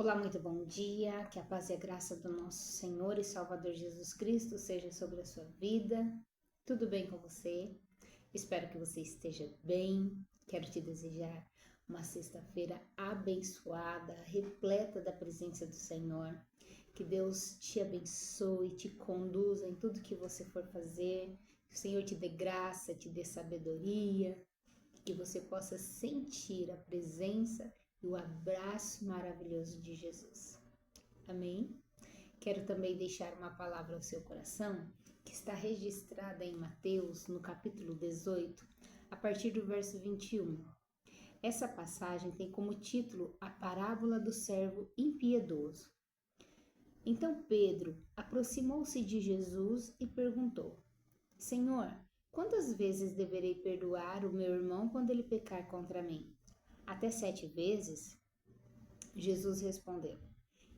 Olá, muito bom dia, que a paz e a graça do nosso Senhor e Salvador Jesus Cristo seja sobre a sua vida. Tudo bem com você? Espero que você esteja bem. Quero te desejar uma sexta-feira abençoada, repleta da presença do Senhor. Que Deus te abençoe, te conduza em tudo que você for fazer. Que o Senhor te dê graça, te dê sabedoria, que você possa sentir a presença e o abraço maravilhoso de Jesus. Amém? Quero também deixar uma palavra ao seu coração que está registrada em Mateus, no capítulo 18, a partir do verso 21. Essa passagem tem como título a parábola do servo impiedoso. Então Pedro aproximou-se de Jesus e perguntou: Senhor, quantas vezes deverei perdoar o meu irmão quando ele pecar contra mim? Até 7 vezes? Jesus respondeu: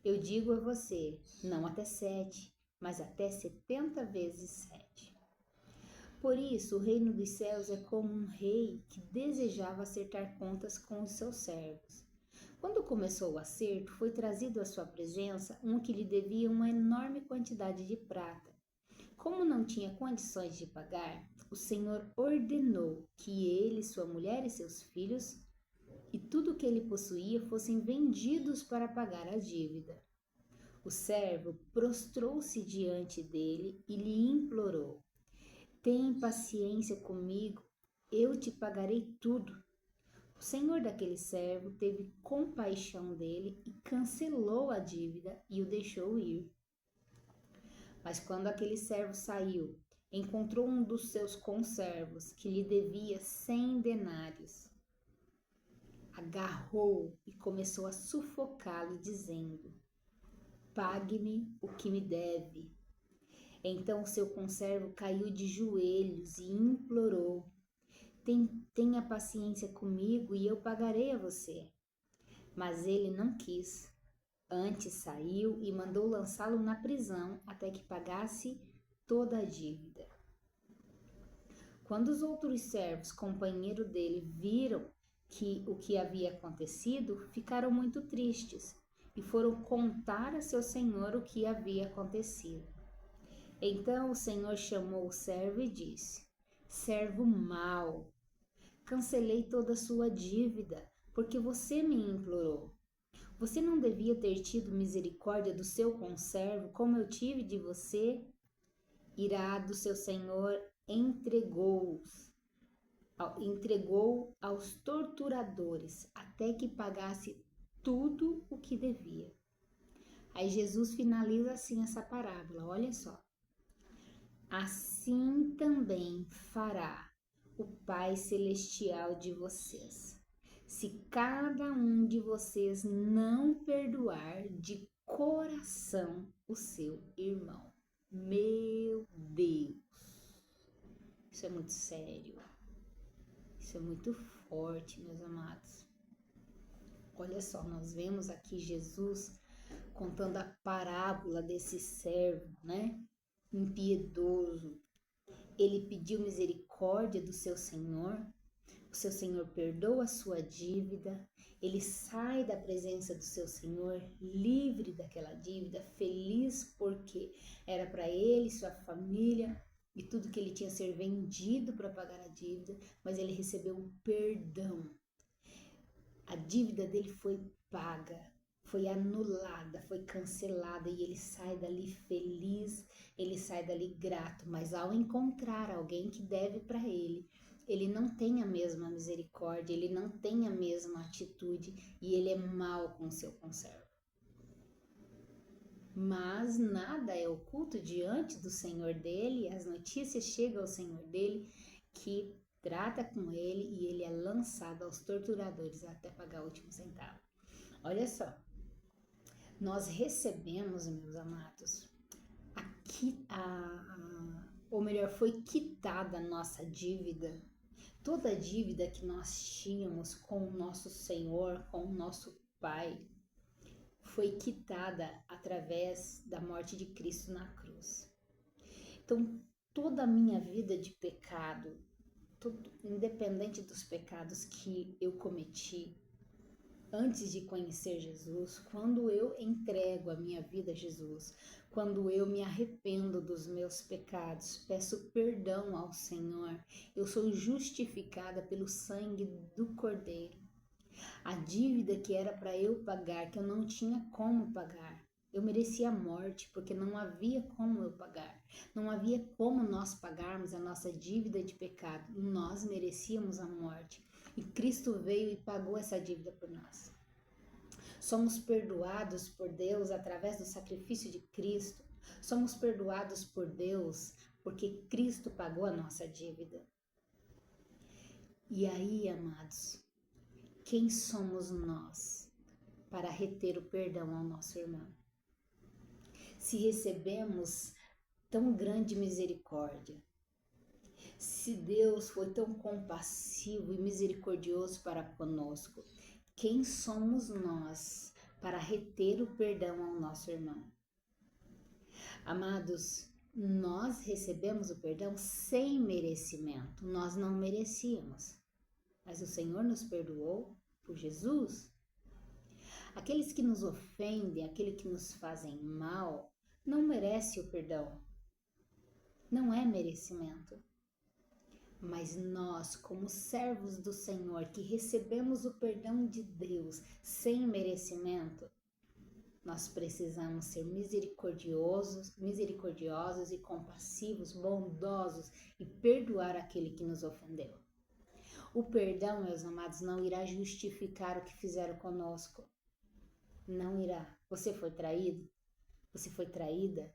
Eu digo a você, não até 7, mas até 70 vezes 7. Por isso, o reino dos céus é como um rei que desejava acertar contas com os seus servos. Quando começou o acerto, foi trazido à sua presença um que lhe devia uma enorme quantidade de prata. Como não tinha condições de pagar, o Senhor ordenou que ele, sua mulher e seus filhos e tudo o que ele possuía fossem vendidos para pagar a dívida. O servo prostrou-se diante dele e lhe implorou: Tem paciência comigo, eu te pagarei tudo. O senhor daquele servo teve compaixão dele e cancelou a dívida e o deixou ir. Mas quando aquele servo saiu, encontrou um dos seus conservos que lhe devia 100 denários. Agarrou e começou a sufocá-lo, dizendo: Pague-me o que me deve. Então o seu conservo caiu de joelhos e implorou: Tenha paciência comigo e eu pagarei a você. Mas ele não quis. Antes saiu e mandou lançá-lo na prisão até que pagasse toda a dívida. Quando os outros servos, companheiro dele, viram o que havia acontecido, ficaram muito tristes e foram contar a seu senhor o que havia acontecido. Então o senhor chamou o servo e disse: Servo mau, cancelei toda a sua dívida, porque você me implorou. Você não devia ter tido misericórdia do seu conservo, como eu tive de você? Irado, seu senhor entregou aos torturadores até que pagasse tudo o que devia. Aí Jesus finaliza assim essa parábola, olha só. Assim também fará o Pai Celestial de vocês, se cada um de vocês não perdoar de coração o seu irmão. Meu Deus, isso é muito sério, isso é muito forte, meus amados. Olha só, nós vemos aqui Jesus contando a parábola desse servo, né? Impiedoso. Ele pediu misericórdia do seu senhor, o seu senhor perdoa a sua dívida, ele sai da presença do seu senhor livre daquela dívida, feliz porque era para ele, sua família e tudo que ele tinha a ser vendido para pagar a dívida, mas ele recebeu um perdão. A dívida dele foi paga, foi anulada, foi cancelada e ele sai dali feliz, ele sai dali grato, mas ao encontrar alguém que deve para ele não tem a mesma misericórdia, ele não tem a mesma atitude e ele é mau com o seu conservo. Mas nada é oculto diante do Senhor dele, as notícias chegam ao Senhor dele que trata com ele e ele é lançado aos torturadores até pagar o último centavo. Olha só, nós recebemos, meus amados, ou melhor, foi quitada a nossa dívida, toda a dívida que nós tínhamos com o nosso Senhor, com o nosso Pai, foi quitada através da morte de Cristo na cruz. Então, toda a minha vida de pecado, independente dos pecados que eu cometi, Antes de conhecer Jesus, quando eu entrego a minha vida a Jesus, quando eu me arrependo dos meus pecados, peço perdão ao Senhor, eu sou justificada pelo sangue do Cordeiro. A dívida que era para eu pagar, que eu não tinha como pagar. Eu merecia a morte, porque não havia como eu pagar. Não havia como nós pagarmos a nossa dívida de pecado. Nós merecíamos a morte. E Cristo veio e pagou essa dívida por nós. Somos perdoados por Deus através do sacrifício de Cristo. Somos perdoados por Deus porque Cristo pagou a nossa dívida. E aí, amados, quem somos nós para reter o perdão ao nosso irmão? Se recebemos tão grande misericórdia, se Deus foi tão compassivo e misericordioso para conosco, quem somos nós para reter o perdão ao nosso irmão? Amados, nós recebemos o perdão sem merecimento, nós não merecíamos, mas o Senhor nos perdoou por Jesus. Aqueles que nos ofendem, aqueles que nos fazem mal, não merecem o perdão, não é merecimento. Mas nós, como servos do Senhor, que recebemos o perdão de Deus sem merecimento, nós precisamos ser misericordiosos e compassivos, bondosos e perdoar aquele que nos ofendeu. O perdão, meus amados, não irá justificar o que fizeram conosco. Não irá. Você foi traído? Você foi traída?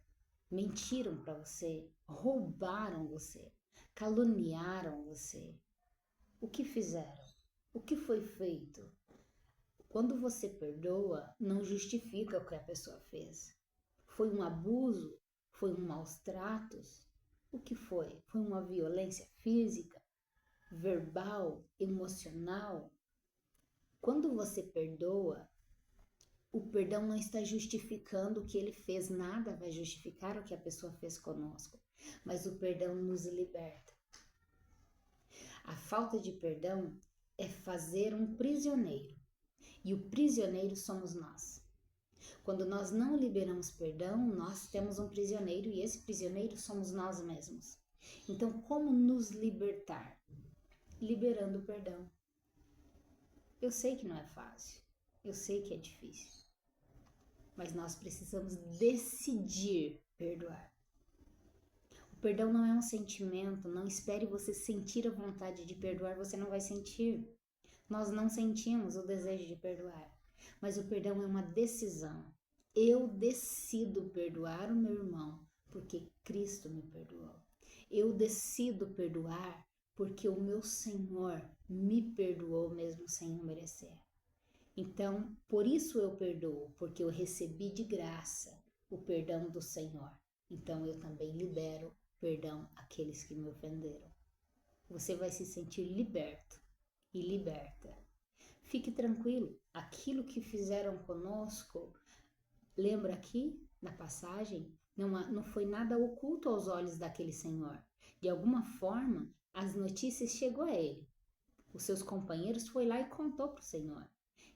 Mentiram para você? Roubaram você? Caluniaram você? O que fizeram? O que foi feito? Quando você perdoa, não justifica o que a pessoa fez. Foi um abuso? Foi um maus tratos? O que foi? Foi uma violência física, verbal, emocional? Quando você perdoa, o perdão não está justificando o que ele fez, nada vai justificar o que a pessoa fez conosco, mas o perdão nos liberta. A falta de perdão é fazer um prisioneiro, e o prisioneiro somos nós. Quando nós não liberamos perdão, nós temos um prisioneiro, e esse prisioneiro somos nós mesmos. Então, como nos libertar? Liberando o perdão. Eu sei que não é fácil, eu sei que é difícil, mas nós precisamos decidir perdoar. O perdão não é um sentimento, não espere você sentir a vontade de perdoar, você não vai sentir. Nós não sentimos o desejo de perdoar, mas o perdão é uma decisão. Eu decido perdoar o meu irmão porque Cristo me perdoou. Eu decido perdoar porque o meu Senhor me perdoou mesmo sem eu merecer. Então, por isso eu perdoo, porque eu recebi de graça o perdão do Senhor. Então, eu também libero perdão àqueles que me ofenderam. Você vai se sentir liberto e liberta. Fique tranquilo, aquilo que fizeram conosco, lembra aqui na passagem, não foi nada oculto aos olhos daquele Senhor. De alguma forma, as notícias chegou a ele. Os seus companheiros foi lá e contou para o Senhor.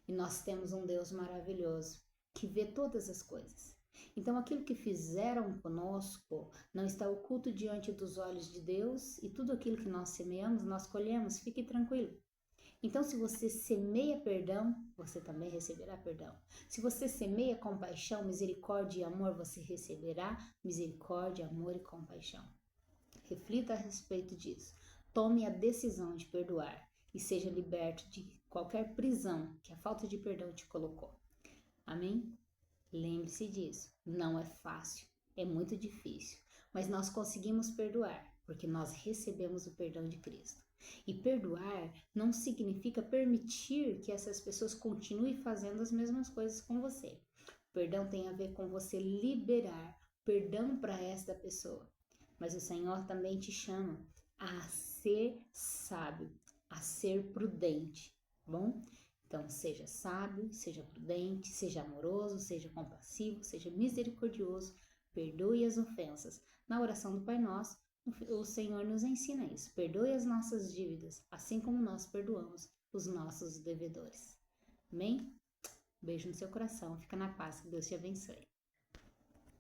E nós temos um Deus maravilhoso que vê todas as coisas. Então, aquilo que fizeram conosco não está oculto diante dos olhos de Deus, e tudo aquilo que nós semeamos, nós colhemos. Fique tranquilo. Então, se você semeia perdão, você também receberá perdão. Se você semeia compaixão, misericórdia e amor, você receberá misericórdia, amor e compaixão. Reflita a respeito disso. Tome a decisão de perdoar e seja liberto de qualquer prisão que a falta de perdão te colocou. Amém? Lembre-se disso. Não é fácil, é muito difícil, mas nós conseguimos perdoar porque nós recebemos o perdão de Cristo. E perdoar não significa permitir que essas pessoas continuem fazendo as mesmas coisas com você. O perdão tem a ver com você liberar perdão para esta pessoa. Mas o Senhor também te chama a ser sábio, a ser prudente, tá bom? Então, seja sábio, seja prudente, seja amoroso, seja compassivo, seja misericordioso, perdoe as ofensas. Na oração do Pai Nosso, o Senhor nos ensina isso. Perdoe as nossas dívidas, assim como nós perdoamos os nossos devedores. Amém? Beijo no seu coração. Fica na paz. Que Deus te abençoe.